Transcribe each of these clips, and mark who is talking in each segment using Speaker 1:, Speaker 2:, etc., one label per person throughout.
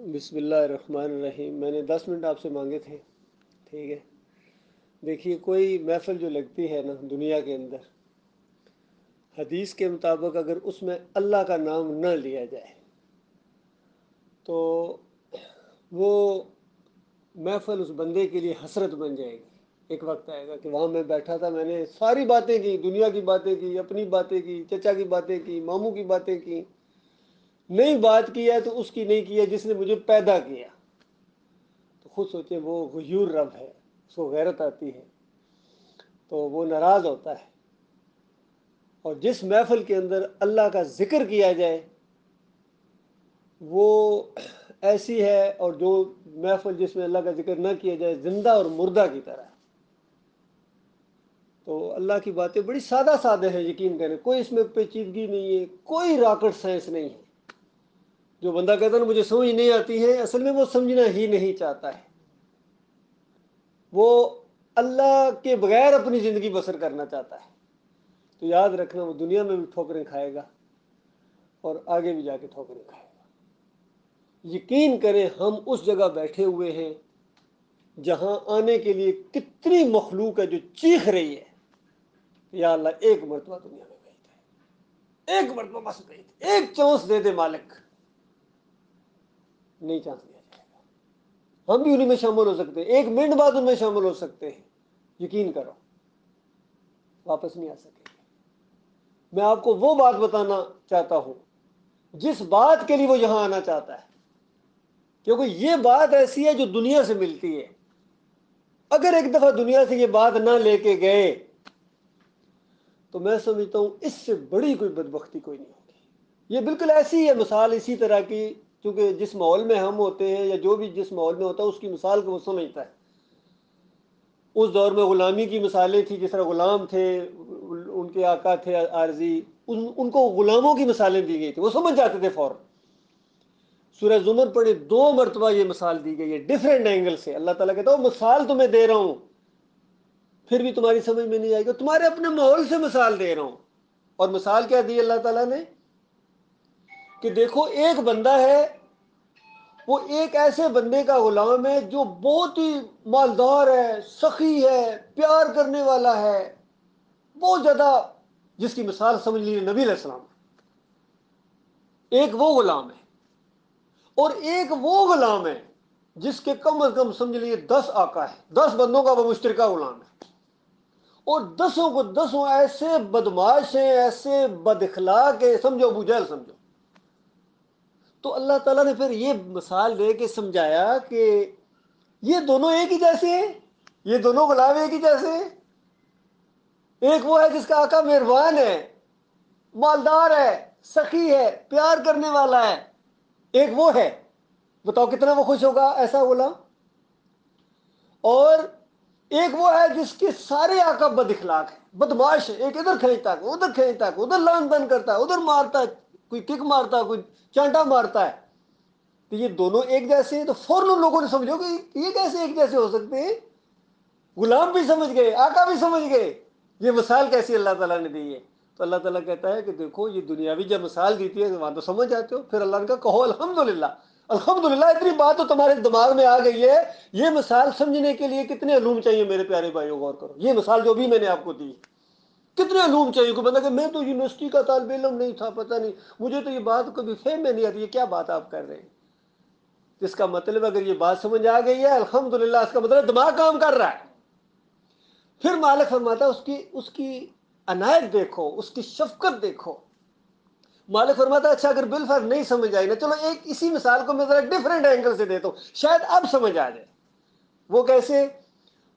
Speaker 1: بسم اللہ الرحمن الرحیم۔ میں نے 10 منٹ آپ سے مانگے تھے، ٹھیک ہے؟ دیکھیے، کوئی محفل جو لگتی ہے نا دنیا کے اندر، حدیث کے مطابق اگر اس میں اللہ کا نام نہ لیا جائے تو وہ محفل اس بندے کے لیے حسرت بن جائے گی۔ ایک وقت آئے گا کہ وہاں میں بیٹھا تھا، میں نے ساری باتیں کی، دنیا کی باتیں کی، اپنی باتیں کی، چچا کی باتیں کی، ماموں کی باتیں کی، نہیں بات کی ہے تو اس کی نہیں کی ہے جس نے مجھے پیدا کیا۔ تو خود سوچے، وہ غیور رب ہے، اس کو غیرت آتی ہے تو وہ ناراض ہوتا ہے۔ اور جس محفل کے اندر اللہ کا ذکر کیا جائے وہ ایسی ہے، اور جو محفل جس میں اللہ کا ذکر نہ کیا جائے زندہ اور مردہ کی طرح ہے۔ تو اللہ کی باتیں بڑی سادہ سادہ ہیں، یقین کریں، کوئی اس میں پیچیدگی نہیں ہے، کوئی راکٹ سائنس نہیں ہے۔ جو بندہ کہتا ہے نا مجھے سمجھ نہیں آتی ہے، اصل میں وہ سمجھنا ہی نہیں چاہتا ہے، وہ اللہ کے بغیر اپنی زندگی بسر کرنا چاہتا ہے۔ تو یاد رکھنا، وہ دنیا میں بھی ٹھوکریں کھائے گا اور آگے بھی جا کے ٹھوکریں کھائے گا۔ یقین کریں، ہم اس جگہ بیٹھے ہوئے ہیں جہاں آنے کے لیے کتنی مخلوق ہے جو چیخ رہی ہے، یا اللہ ایک مرتبہ دنیا میں بھیج دے، ایک مرتبہ بس بھیج دے، ایک چانس دے دے مالک۔ نہیں چانس دیا جائے گا، ہم بھی انہیں میں شامل ہو سکتے ہیں، 1 منٹ بعد ان میں شامل ہو سکتے ہیں، یقین کرو واپس نہیں آ سکے گے۔ میں آپ کو وہ بات بتانا چاہتا ہوں جس بات کے لیے وہ یہاں آنا چاہتا ہے، کیونکہ یہ بات ایسی ہے جو دنیا سے ملتی ہے۔ اگر ایک دفعہ دنیا سے یہ بات نہ لے کے گئے تو میں سمجھتا ہوں اس سے بڑی کوئی بدبختی کوئی نہیں ہوگی۔ یہ بالکل ایسی ہے مثال، اسی طرح کی، کیونکہ جس ماحول میں ہم ہوتے ہیں یا جو بھی جس ماحول میں ہوتا ہے اس کی مثال کو وہ سمجھتا ہے۔ اس دور میں غلامی کی مثالیں تھیں، جس طرح غلام تھے، ان کے آقا تھے عارضی، ان کو غلاموں کی مثالیں دی گئی تھی، وہ سمجھ جاتے تھے فوراً۔ سورہ زمر پڑھے، 2 مرتبہ یہ مثال دی گئی ہے ڈفرینٹ اینگل سے۔ اللہ تعالیٰ کہتا ہے وہ مثال تمہیں دے رہا ہوں، پھر بھی تمہاری سمجھ میں نہیں آئے گا، تمہارے اپنے ماحول سے مثال دے رہا ہوں۔ اور مثال کیا دی اللہ تعالیٰ نے کہ دیکھو ایک بندہ ہے، وہ ایک ایسے بندے کا غلام ہے جو بہت ہی مالدار ہے، سخی ہے، پیار کرنے والا ہے، بہت زیادہ، جس کی مثال سمجھ لیجیے نبی علیہ السلام۔ ایک وہ غلام ہے، اور ایک وہ غلام ہے جس کے کم از کم سمجھ لیجیے 10 آقا ہے، 10 بندوں کا وہ مشترکہ غلام ہے، اور 10 کو 10 ایسے بدماش ہیں، ایسے بد اخلاق ہیں، سمجھو ابو جہل سمجھو۔ تو اللہ تعالیٰ نے پھر یہ مثال دے کے سمجھایا کہ یہ دونوں ایک ہی جیسے ہیں، یہ دونوں غلام ایک ہی جیسے ہیں۔ ایک وہ ہے جس کا آقا مہربان ہے، مالدار ہے، سخی ہے، پیار کرنے والا ہے، ایک وہ ہے، بتاؤ کتنا وہ خوش ہوگا ایسا غلام۔ اور ایک وہ ہے جس کے سارے آقا بد اخلاق ہے، بدماش ہے، ایک ادھر کھینچتا ہے، ادھر کھینچتا ہے، ادھر لان تان کرتا ہے، ادھر مارتا ہے، کوئی کک مارتا ہے، کوئی چانٹا مارتا ہے۔ تو یہ دونوں ایک جیسے ہیں، تو فوراً لوگوں نے سمجھو کہ یہ کیسے ایک جیسے ہو سکتے ہیں؟ غلام بھی سمجھ گئے، آقا بھی سمجھ گئے، یہ مثال کیسی اللہ تعالیٰ نے دی ہے۔ تو اللہ تعالیٰ کہتا ہے کہ دیکھو یہ دنیاوی جب مثال دیتی ہے وہاں تو سمجھ جاتے ہو، پھر اللہ نے کہا کہو الحمدللہ، الحمدللہ اتنی بات تو تمہارے دماغ میں آ گئی ہے۔ یہ مثال سمجھنے کے لیے کتنے علوم چاہیے میرے پیارے بھائیوں، غور کرو، یہ مثال جو بھی میں نے آپ کو دی، کتنے علوم چاہیے؟ کوئی بندہ کہ میں تو یونیورسٹی کا طالب علم نہیں تھا، پتہ نہیں مجھے تو یہ بات کبھی فہم میں نہیں آتی، یہ کیا بات آپ کر رہے ہیں؟ اس کا مطلب اگر یہ بات سمجھ آ گئی ہے الحمدللہ، اس کا مطلب دماغ کام کر رہا ہے۔ پھر مالک فرماتا ہے اس کی عنایت دیکھو، اس کی شفقت دیکھو۔ مالک فرماتا ہے اچھا اگر بالفرض نہیں سمجھ آئی نا، چلو ایک اسی مثال کو میں ذرا ڈفرینٹ اینگل سے دیتا ہوں، شاید اب سمجھ آ جائے۔ وہ کیسے؟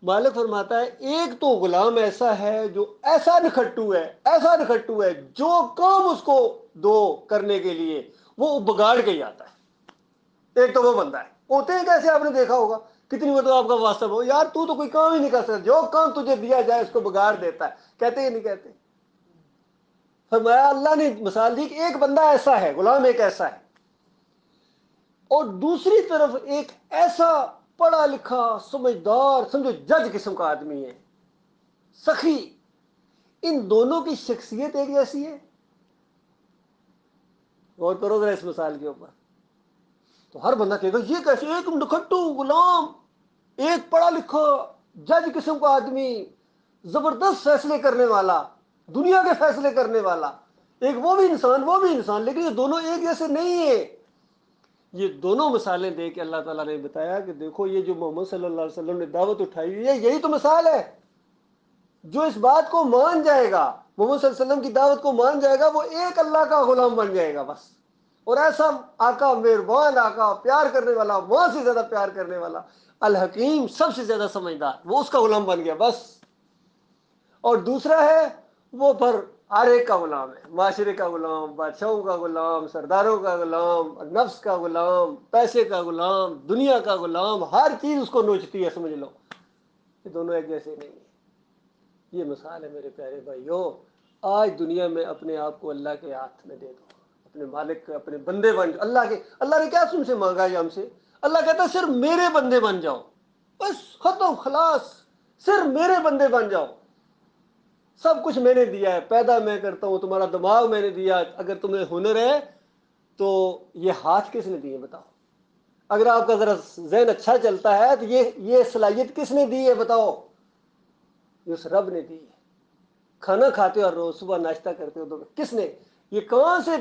Speaker 1: مالک فرماتا ہے ایک تو غلام ایسا ہے جو ایسا نکھٹو ہے، ایسا نکھٹو ہے، جو کام اس کو دو کرنے کے لیے وہ بگاڑ کے ہی آتا ہے۔ ایک تو وہ بندہ ہے، ہوتے ہیں کیسے آپ نے دیکھا ہوگا، کتنی مرتبہ آپ کا واسطہ ہو، یار تو کوئی کام ہی نہیں کر سکتا، جو کام تجھے دیا جائے اس کو بگاڑ دیتا ہے، کہتے ہیں نہیں کہتے؟ فرمایا اللہ نے مثال دی کہ ایک بندہ ایسا ہے، غلام ایک ایسا ہے، اور دوسری طرف ایک ایسا پڑھا لکھا سمجھدار، سمجھو جج قسم کا آدمی ہے، سخی۔ ان دونوں کی شخصیت ایک جیسی ہے؟ غور کرو ذرا اس مثال کے اوپر۔ تو ہر بندہ کہے گا یہ کیسے، ایک نکھٹو غلام، ایک پڑھا لکھا جج قسم کا آدمی، زبردست فیصلے کرنے والا، دنیا کے فیصلے کرنے والا، ایک وہ بھی انسان وہ بھی انسان، لیکن یہ دونوں ایک جیسے نہیں ہیں۔ یہ دونوں مثالیں دے کے اللہ تعالیٰ نے بتایا کہ دیکھو یہ جو محمد صلی اللہ علیہ وسلم نے دعوت اٹھائی ہوئی ہے، یہی تو مثال ہے۔ جو اس بات کو مان جائے گا، محمد صلی اللہ علیہ وسلم کی دعوت کو مان جائے گا، وہ ایک اللہ کا غلام بن جائے گا بس۔ اور ایسا آقا، مہربان آقا، پیار کرنے والا، ماں سے زیادہ پیار کرنے والا، الحکیم، سب سے زیادہ سمجھدار، وہ اس کا غلام بن گیا بس۔ اور دوسرا ہے وہ پر ہر ایک کا غلام ہے، معاشرے کا غلام، بادشاہوں کا غلام، سرداروں کا غلام، نفس کا غلام، پیسے کا غلام، دنیا کا غلام، ہر چیز اس کو نوچتی ہے، سمجھ لو یہ دونوں ایک جیسے نہیں ہیں۔ یہ مثال ہے میرے پیارے بھائیوں۔ آج دنیا میں اپنے آپ کو اللہ کے ہاتھ میں دے دو، اپنے مالک کے اپنے بندے بن جاؤ۔ اللہ نے کیا تم سے مانگا ہے ہم سے؟ اللہ کہتا ہے صرف میرے بندے بن جاؤ، بس ختم خلاص، صرف میرے بندے بن جاؤ۔ سب کچھ میں نے دیا ہے، پیدا میں کرتا ہوں، تمہارا دماغ میں نے دیا، اگر تمہیں ہنر ہے تو یہ ہاتھ کس نے دیے بتاؤ؟ اگر آپ کا ذرا ذہن اچھا چلتا ہے تو یہ صلاحیت کس نے دی ہے بتاؤ؟ یہ اس رب نے دی ہے۔ کھانا کھاتے ہو روز، صبح ناشتہ کرتے ہو تو کس نے؟ یہ کہاں سے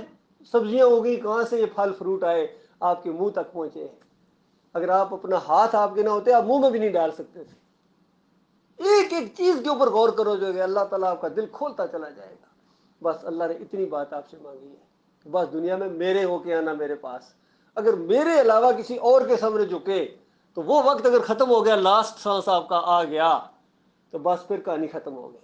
Speaker 1: سبزیاں ہوگی، کہاں سے یہ پھل فروٹ آئے آپ کے منہ تک پہنچے؟ اگر آپ اپنا ہاتھ آپ کے نہ ہوتے آپ منہ میں بھی نہیں ڈال سکتے تھے۔ ایک ایک چیز کے اوپر غور کرو جو کہ اللہ تعالیٰ آپ کا دل کھولتا چلا جائے گا۔ بس اللہ نے اتنی بات آپ سے مانگی ہے کہ بس دنیا میں میرے ہو کے آنا میرے پاس۔ اگر میرے علاوہ کسی اور کے سامنے جھکے تو وہ وقت اگر ختم ہو گیا، لاسٹ سانس آپ کا آ گیا تو بس پھر کہانی ختم ہو گئی۔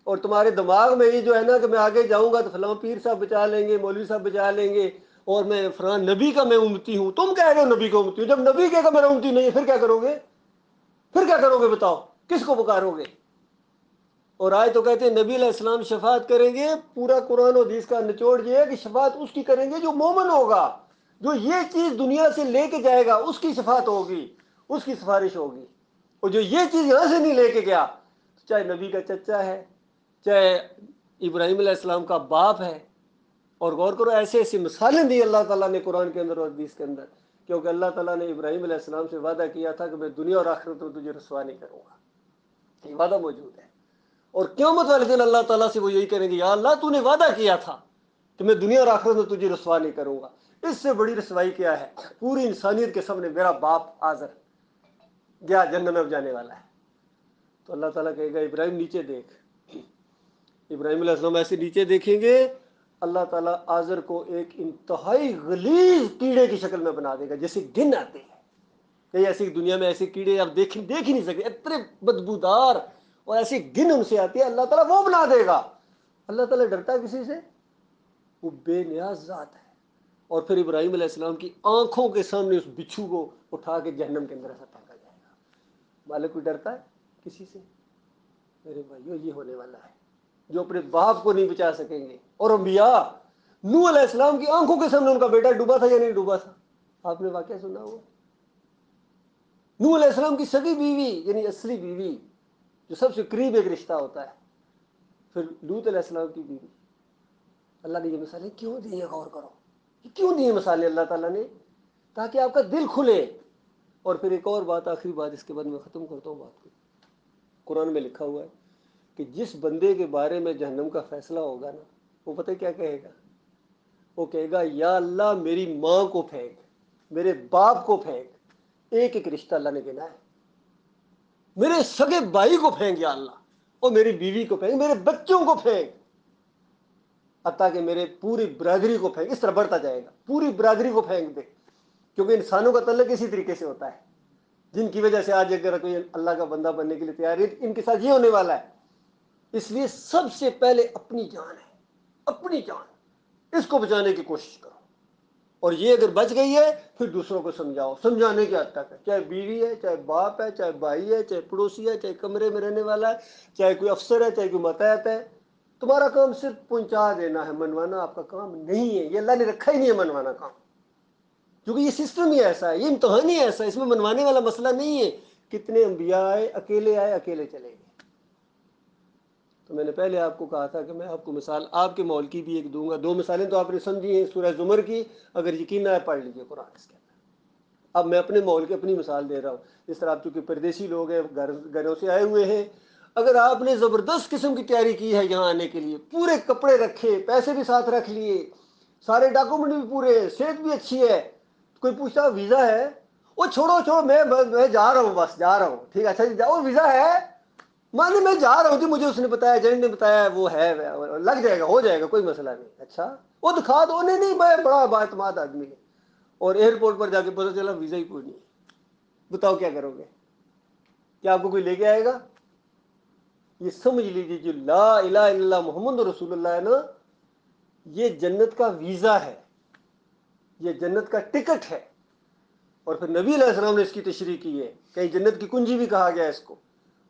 Speaker 1: اور تمہارے دماغ میں یہ جو ہے نا کہ میں آگے جاؤں گا تو فلاں پیر صاحب بچا لیں گے، مولوی صاحب بچا لیں گے، اور میں فلاں نبی کا میں امتی ہوں۔ تم کہہ رہے ہو نبی کا امتی ہوں، جب نبی کہے گا میرا امتی نہیں ہے پھر کیا کرو گے؟ پھر کیا کرو گے بتاؤ؟ کس کو پکارو گے؟ اور آج تو کہتے ہیں نبی علیہ السلام شفاعت کریں گے۔ پورا قرآن و حدیث کا نچوڑ یہ ہے کہ شفاعت اس کی کریں گے جو مومن ہوگا، جو یہ چیز دنیا سے لے کے جائے گا، اس کی شفاعت ہوگی، اس کی سفارش ہوگی۔ اور جو یہ چیز یہاں سے نہیں لے کے گیا، چاہے نبی کا چچا ہے، چاہے ابراہیم علیہ السلام کا باپ ہے۔ اور غور کرو، ایسے ایسی مثالیں دی اللہ تعالیٰ نے قرآن کے اندر اور حدیث کے اندر، کیونکہ اللہ تعالیٰ نے ابراہیم علیہ السلام سے وعدہ کیا تھا کہ میں دنیا اور آخرت میں تجھے رسوا نہیں کروں گا۔ یہ وعدہ موجود ہے، اور قیامت والے دن اللہ تعالیٰ سے وہ یہی کریں گے، یا اللہ تو نے وعدہ کیا تھا کہ میں دنیا اور آخرت میں تجھے رسوا نہیں کروں گا۔ اس سے بڑی رسوائی کیا ہے؟ پوری انسانیت کے سامنے میرا باپ آزر گیا جہنم میں جانے والا ہے، تو اللہ تعالیٰ کہے گا ابراہیم نیچے دیکھ۔ ابراہیم علیہ السلام ایسے نیچے دیکھیں گے، اللہ تعالیٰ آزر کو ایک انتہائی غلیظ کیڑے کی شکل میں بنا دے گا، جیسے گن آتے ہیں۔ کئی ایسی دنیا میں ایسے کیڑے آپ دیکھ ہی نہیں سکتے، اتنے بدبودار اور ایسی گن ان سے آتی ہے، اللہ تعالیٰ وہ بنا دے گا۔ اللہ تعالیٰ ڈرتا ہے کسی سے؟ وہ بے نیاز ذات ہے۔ اور پھر ابراہیم علیہ السلام کی آنکھوں کے سامنے اس بچھو کو اٹھا کے جہنم کے اندر ایسا پھینکا جائے گا۔ مالک کوئی ڈرتا ہے کسی سے؟ میرے بھائیو یہ ہونے والا ہے، جو اپنے باپ کو نہیں بچا سکیں گے۔ اور انبیاء، نوح علیہ السلام کی آنکھوں کے سامنے ان کا بیٹا ڈوبا تھا یا نہیں ڈوبا تھا؟ آپ نے واقعہ سنا ہوا؟ نوح علیہ السلام کی سگی بیوی، یعنی اصلی بیوی جو سب سے قریب ایک رشتہ ہوتا ہے، پھر لوط علیہ السلام کی بیوی۔ اللہ نے یہ مثالیں کیوں دی ہیں؟ غور کرو، یہ کیوں دی ہیں مثالیں اللہ تعالیٰ نے؟ تاکہ آپ کا دل کھلے۔ اور پھر ایک اور بات، آخری بات، اس کے بعد میں ختم کرتا ہوں بات کو۔ قرآن میں لکھا ہوا ہے کہ جس بندے کے بارے میں جہنم کا فیصلہ ہوگا نا، وہ پتہ کیا کہے گا؟ وہ کہے گا یا اللہ میری ماں کو پھینک، میرے باپ کو پھینک، ایک ایک رشتہ اللہ نے گنا ہے، میرے سگے بھائی کو پھینک یا اللہ، اور میری بیوی کو پھینک، میرے بچوں کو پھینک، حتیٰ کہ میرے پوری برادری کو پھینک۔ اس طرح بڑھتا جائے گا، پوری برادری کو پھینک دے، کیونکہ انسانوں کا تعلق اسی طریقے سے ہوتا ہے، جن کی وجہ سے آج اگر کوئی اللہ کا بندہ بننے کے لیے تیار ہے، ان کے ساتھ یہ ہونے والا ہے۔ اس لیے سب سے پہلے اپنی جان ہے، اپنی جان، اس کو بچانے کی کوشش کرو۔ اور یہ اگر بچ گئی ہے پھر دوسروں کو سمجھاؤ، سمجھانے کی حد تک ہے، چاہے بیوی ہے، چاہے باپ ہے، چاہے بھائی ہے، چاہے پڑوسی ہے، چاہے کمرے میں رہنے والا ہے، چاہے کوئی افسر ہے، چاہے کوئی ماتحت ہے۔ تمہارا کام صرف پہنچا دینا ہے، منوانا آپ کا کام نہیں ہے۔ یہ اللہ نے رکھا ہی نہیں ہے منوانا کام، کیونکہ یہ سسٹم ہی ایسا ہے، یہ امتحان ہی ایسا ہے، اس میں منوانے والا مسئلہ نہیں ہے۔ کتنے انبیاء آئے، اکیلے چلے گئے۔ تو میں نے پہلے آپ کو کہا تھا کہ میں آپ کو مثال آپ کے ماحول کی بھی ایک دوں گا۔ دو مثالیں تو آپ نے سمجھی ہیں، سورہ زمر کی، اگر یقین نہ ہے پڑھ لیجیے قرآن اس کے اندر۔ اب میں اپنے ماحول کی اپنی مثال دے رہا ہوں. اس طرح آپ چونکہ پردیسی لوگ ہیں, گھروں سے آئے ہوئے ہیں, اگر آپ نے زبردست قسم کی تیاری کی ہے یہاں آنے کے لیے, پورے کپڑے رکھے, پیسے بھی ساتھ رکھ لیے, سارے ڈاکومنٹ بھی پورے, صحت بھی اچھی ہے, کوئی پوچھتا ویزا ہے, وہ چھوڑو میں جا رہا ہوں, بس جا رہا ہوں, ٹھیک ہے اچھا جی جاؤ, ویزا ہے, مانے میں جا رہا ہوں جی, مجھے اس نے بتایا, ایجنٹ نے بتایا, وہ ہے, لگ جائے گا, ہو جائے گا, کوئی مسئلہ نہیں. اچھا وہ دکھا دو, نہیں میں بڑا بااعتماد آدمی ہے, اور ایئرپورٹ پر جا کے پتہ چلا ویزا ہی کوئی نہیں. بتاؤ کیا کرو گے؟ کیا آپ کو کوئی لے کے آئے گا؟ یہ سمجھ لیجیے جو لا الہ الا اللہ محمد رسول اللہ ہے نا, یہ جنت کا ویزا ہے, یہ جنت کا ٹکٹ ہے. اور پھر نبی علیہ السلام نے اس کی تشریح کی ہے, کہیں جنت کی کنجی بھی کہا گیا اس کو,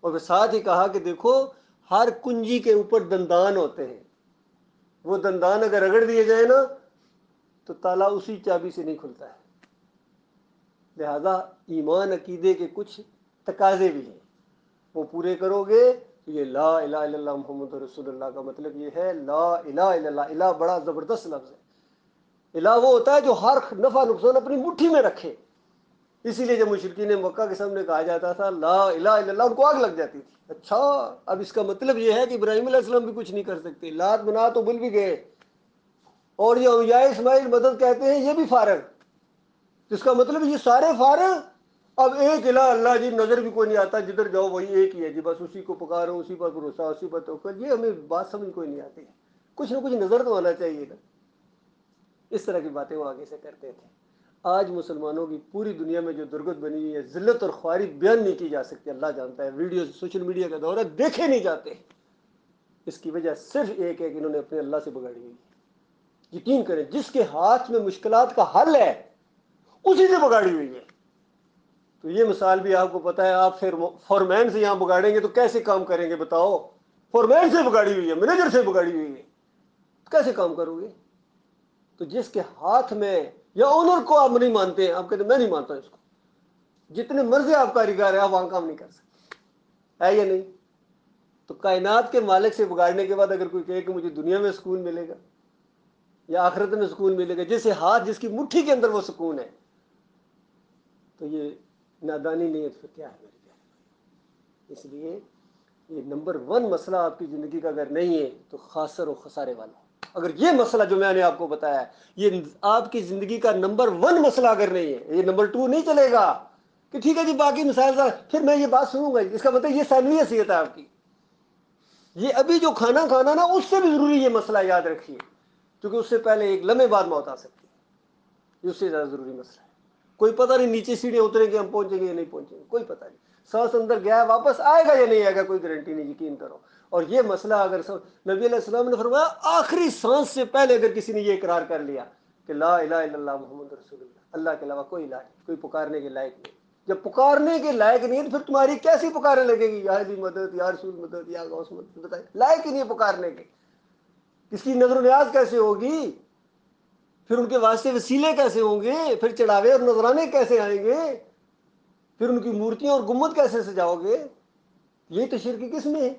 Speaker 1: اور پھر ساتھ ہی کہا کہ دیکھو ہر کنجی کے اوپر دندان ہوتے ہیں, وہ دندان اگر رگڑ دیے جائے نا تو تالا اسی چابی سے نہیں کھلتا ہے. لہذا ایمان عقیدے کے کچھ تقاضے بھی ہیں, وہ پورے کرو گے تو یہ لا الہ الا اللہ محمد رسول اللہ کا مطلب یہ ہے. لا الہ الا اللہ, الہ بڑا زبردست لفظ ہے. الہ وہ ہوتا ہے جو ہر نفع نقصان اپنی مٹھی میں رکھے. اسی لیے جب مشرکین مکہ کے سامنے کہا جاتا تھا لا الہ الا اللہ, ان کو آگ لگ جاتی تھی. اچھا اب اس کا مطلب یہ ہے کہ ابراہیم علیہ السلام بھی کچھ نہیں کر سکتے, لات منات تو بل بھی گئے, اور یہ اولیاء اسماعیل مدد کہتے ہیں, یہ بھی فارغ. اس کا مطلب یہ سارے فارغ. اب ایک الہ اللہ جی, نظر بھی کوئی نہیں آتا, جدھر جاؤ وہی ایک ہی ہے جی, بس اسی کو پکارو, اسی پر بھروسہ, اسی پر توکل. یہ ہمیں بات سمجھ کوئی نہیں آتی. کچھ نہ کچھ نظر تو آنا چاہیے نا. اس طرح کی باتیں وہ آگے سے کرتے تھے. آج مسلمانوں کی پوری دنیا میں جو درگت بنی ہوئی ہے, ذلت اور خواری بیان نہیں کی جا سکتی, اللہ جانتا ہے. ویڈیو سوشل میڈیا کا دور ہے, دیکھے نہیں جاتے. اس کی وجہ صرف ایک ہے کہ انہوں نے اپنے اللہ سے بگاڑی ہوئی. یقین کریں, جس کے ہاتھ میں مشکلات کا حل ہے اسی سے بگاڑی ہوئی ہے. تو یہ مثال بھی آپ کو پتا ہے, آپ پھر فورمین سے یہاں بگاڑیں گے تو کیسے کام کریں گے بتاؤ؟ فورمین سے بگاڑی ہوئی ہے, مینیجر سے بگاڑی ہوئی ہے, کیسے کام کرو گے؟ تو جس کے ہاتھ میں, یا اونر کو آپ نہیں مانتے ہیں, آپ کہتے ہیں میں نہیں مانتا اس کو, جتنے مرضی آپ کاریگر ہیں آپ وہاں کام نہیں کر سکتے, ہے یا نہیں؟ تو کائنات کے مالک سے بگاڑنے کے بعد اگر کوئی کہے کہ مجھے دنیا میں سکون ملے گا یا آخرت میں سکون ملے گا, جیسے ہاتھ جس کی مٹھی کے اندر وہ سکون ہے, تو یہ نادانی نہیں ہے, پھر کیا ہے میرے پیارے؟ اس لیے یہ نمبر 1 مسئلہ آپ کی زندگی کا اگر نہیں ہے تو خاسر و خسارے والا. اگر یہ مسئلہ جو میں نے آپ کو بتایا ہے یہ آپ کی زندگی کا نمبر 1 مسئلہ اگر نہیں ہے, یہ نمبر 2 نہیں چلے گا کہ ٹھیک ہے جی باقی مسائل پھر میں یہ بات سنوں گا, اس کا مطلب یہ ثانوی حیثیت ہے آپ کی. یہ ابھی جو کھانا کھانا نا, اس سے بھی ضروری یہ مسئلہ یاد رکھیے, کیونکہ اس سے پہلے ایک لمحے بعد موت آ سکتی ہے. یہ اس سے زیادہ ضروری مسئلہ ہے. کوئی پتہ نہیں نیچے سیڑھیاں اتریں گے, ہم پہنچیں گے یا نہیں پہنچیں گے, کوئی پتہ نہیں. سانس اندر گیا ہے, واپس آئے گا یا نہیں آئے گا, کوئی گارنٹی نہیں, یقین کرو. اور یہ مسئلہ اگر نبی علیہ السلام نے فرمایا آخری سانس سے پہلے اگر کسی نے یہ اقرار کر لیا کہ لا الہ الا اللہ محمد رسول اللہ, اللہ کے علاوہ کوئی الہ نہیں, کوئی پکارنے کے لائق نہیں, جب پکارنے کے لائق نہیں ہے تو پھر تمہاری کیسی پکارنے لگے گی, یا علی مدد, یا رسول مدد, یا غوث مدد, بتائیں لائق ہی نہیں ہے پکارنے کے. اس کی نظر و نیاز کیسے ہوگی؟ پھر ان کے واسطے وسیلے کیسے ہوں گے؟ پھر چڑھاوے اور نذرانے کیسے آئیں گے؟ پھر ان کی مورتیاں اور گنبد کیسے سجاؤ گے؟ یہی تو شرک کی قسمیں ہیں,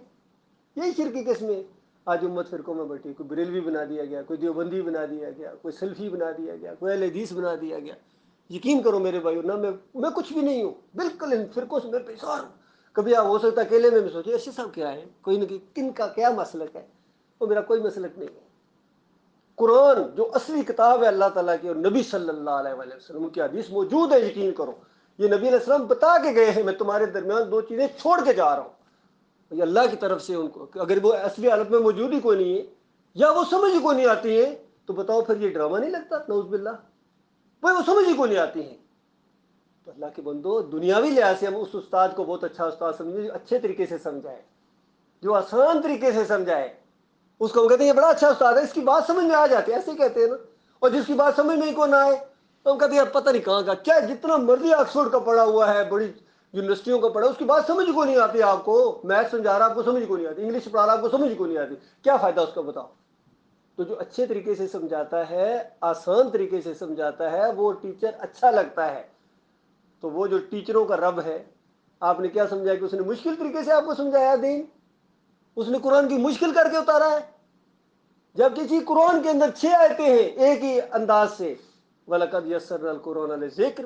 Speaker 1: یہی شرک کی قسمیں. آج امت فرقوں میں بیٹھی, کوئی بریلوی بنا دیا گیا, کوئی دیوبندی بنا دیا گیا, کوئی سلفی بنا دیا گیا, کوئی اہل حدیث بنا دیا گیا. یقین کرو میرے بھائیو, نہ میں کچھ بھی نہیں ہوں, بالکل ان فرقوں سے میں بیزار ہوں. کبھی آپ ہو سکتا ہے اکیلے میں بھی سوچے ایسے صاحب کیا ہے, کوئی نہ کن کا کیا مسلک ہے, وہ میرا کوئی مسلک نہیں ہے. قرآن جو اصلی کتاب ہے اللہ تعالیٰ کی, اور نبی صلی اللہ علیہ وسلم کی حدیث موجود ہے, یقین کرو. یہ نبی علیہ السلام بتا کے گئے ہیں, میں تمہارے درمیان 2 چیزیں چھوڑ کے جا رہا ہوں. یہ اللہ کی طرف سے ان کو, اگر وہ اصلی حالت میں موجود ہی کوئی نہیں ہے یا وہ سمجھ ہی کوئی نہیں آتی ہے, تو بتاؤ پھر یہ ڈرامہ نہیں لگتا؟ نعوذ باللہ, وہ سمجھ ہی کوئی نہیں آتی ہیں. تو اللہ کے بندو, دنیاوی لحاظ سے ہم اس استاد کو بہت اچھا استاد سمجھیں جو اچھے طریقے سے سمجھائے, جو آسان طریقے سے سمجھائے. اس کو ہم کہتے ہیں یہ بڑا اچھا استاد ہے, اس کی بات سمجھ میں آ جاتی ہے, ایسے کہتے ہیں نا. اور جس کی بات سمجھ میں ہی کو نہ آئے تو ہم کہتے ہیں پتہ نہیں کہاں کا, کیا جتنا مرضی آکسفورڈ کا پڑھا ہوا ہے, بڑی یونیورسٹیوں کا پڑھا, اس کی بات سمجھ کو نہیں آتی آپ کو. میتھ سمجھا رہا آپ کو سمجھ کو نہیں آتی, انگلش پڑھا رہا آپ کو سمجھ کو نہیں آتی, کیا فائدہ اس کا بتاؤ؟ تو جو اچھے طریقے سے سمجھاتا ہے, آسان طریقے سے سمجھاتا ہے, وہ ٹیچر اچھا لگتا ہے. تو وہ جو ٹیچروں کا رب ہے, آپ نے کیا سمجھا کہ اس نے مشکل طریقے سے آپ کو سمجھایا دین, اس نے قرآن کی مشکل کر کے اتارا ہے. جب کسی قرآن کے اندر 6 آیتیں ہیں ایک ہی انداز سے, وَلَقَدْ يَسَّرْنَا الْقُرْآنَ لِلذِّكْرِ,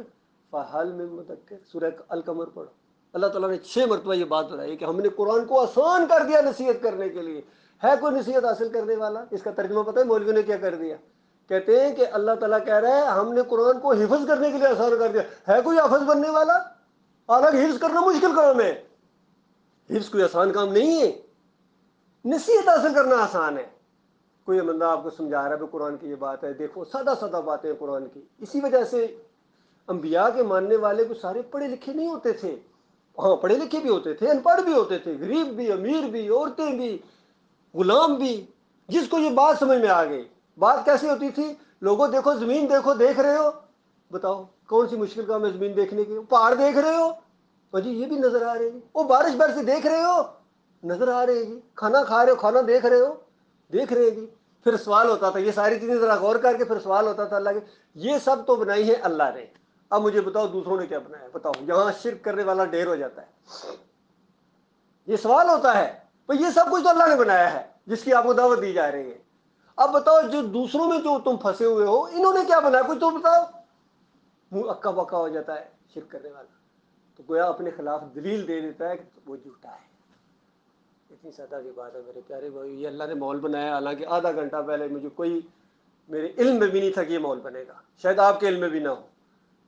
Speaker 1: فہل من مدکر، سورہ القمر پڑھو، اللہ تعالیٰ نے 6 مرتبہ یہ بات بتائی کہ ہم نے قرآن کو آسان کر دیا نصیحت کرنے کے لیے. ہے کوئی نصیحت حاصل کرنے والا؟ اس کا ترجمہ پتہ ہے مولوی نے کیا کر دیا؟ کہتے ہیں کہ اللہ تعالیٰ کہہ رہا ہے ہم نے قرآن کو حفظ کرنے کے لیے آسان کر دیا. ہے کوئی حافظ بننے والا؟ حالانکہ حفظ کرنا مشکل کام ہے. حفظ کوئی آسان کام نہیں ہے، نصیحت حاصل کرنا آسان ہے. کوئی بندہ آپ کو سمجھا رہا ہے کہ قرآن کی یہ بات ہے، دیکھو سادہ سادہ باتیں قرآن کی. اسی وجہ سے انبیاء کے ماننے والے کو سارے پڑھے لکھے نہیں ہوتے تھے. ہاں پڑھے لکھے بھی ہوتے تھے، ان پڑھ بھی ہوتے تھے، غریب بھی، امیر بھی، عورتیں بھی، غلام بھی. جس کو یہ بات سمجھ میں آ گئی. بات کیسی ہوتی تھی؟ لوگوں دیکھو زمین دیکھو، دیکھ رہے ہو؟ بتاؤ کون سی مشکل کام ہے زمین دیکھنے کی؟ پہاڑ دیکھ رہے ہو؟ اور جی یہ بھی نظر آ رہے ہیں. وہ بارش برسی دیکھ رہے ہو؟ نظر آ رہے ہیں جی. کھانا کھا رہے ہو؟ کھانا دیکھ رہے ہو؟ دیکھ رہے ہیں جی. پھر سوال ہوتا تھا، یہ ساری چیزیں ذرا غور کر کے پھر سوال ہوتا تھا اللہ کے، یہ سب تو بنائی ہے اللہ نے، اب مجھے بتاؤ دوسروں نے کیا بنایا؟ بتاؤ. یہاں شرک کرنے والا ڈھیر ہو جاتا ہے. یہ سوال ہوتا ہے بھئی یہ سب کچھ تو اللہ نے بنایا ہے جس کی آپ کو دعوت دی جا رہی ہے. اب بتاؤ جو دوسروں میں جو تم پھنسے ہوئے ہو انہوں نے کیا بنایا؟ کچھ تو بتاؤ. منہ اکا بکا ہو جاتا ہے شرک کرنے والا، تو گویا اپنے خلاف دلیل دے دیتا ہے کہ وہ جھوٹا ہے. اتنی سادہ سی بات ہے میرے پیارے بھائی. یہ اللہ نے ماحول بنایا، حالانکہ آدھا گھنٹہ پہلے مجھے کوئی میرے علم میں بھی نہیں تھا کہ یہ ماحول بنے گا، شاید آپ کے علم میں بھی نہ ہو.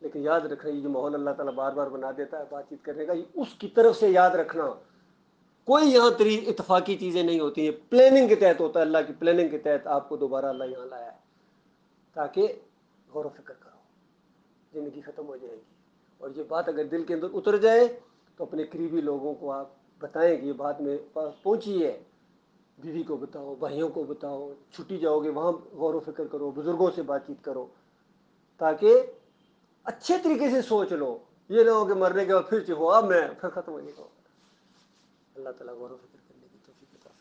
Speaker 1: لیکن یاد رکھنا یہ جو ماحول اللہ تعالیٰ بار بار بنا دیتا ہے بات چیت کرنے کا، یہ اس کی طرف سے یاد رکھنا. کوئی یہاں اتفاقی چیزیں نہیں ہوتی ہیں، پلاننگ کے تحت ہوتا ہے. اللہ کی پلاننگ کے تحت آپ کو دوبارہ اللہ یہاں لایا ہے تاکہ غور و فکر کرو. زندگی ختم ہو جائے گی. اور یہ بات اگر دل کے اندر اتر جائے تو اپنے قریبی لوگوں کو آپ بتائیں کہ یہ بات میرے پاس پہنچی ہے. بیوی کو بتاؤ، بھائیوں کو بتاؤ، چھٹی جاؤ گے وہاں غور و فکر کرو، بزرگوں سے بات چیت کرو، تاکہ اچھے طریقے سے سوچ لو. یہ نہ ہو کہ مرنے کے بعد پھر چاہو اب میں پھر ختم ہو جائے گا. اللہ تعالیٰ غور و فکر کرنے کی توفیق عطا فرمائے.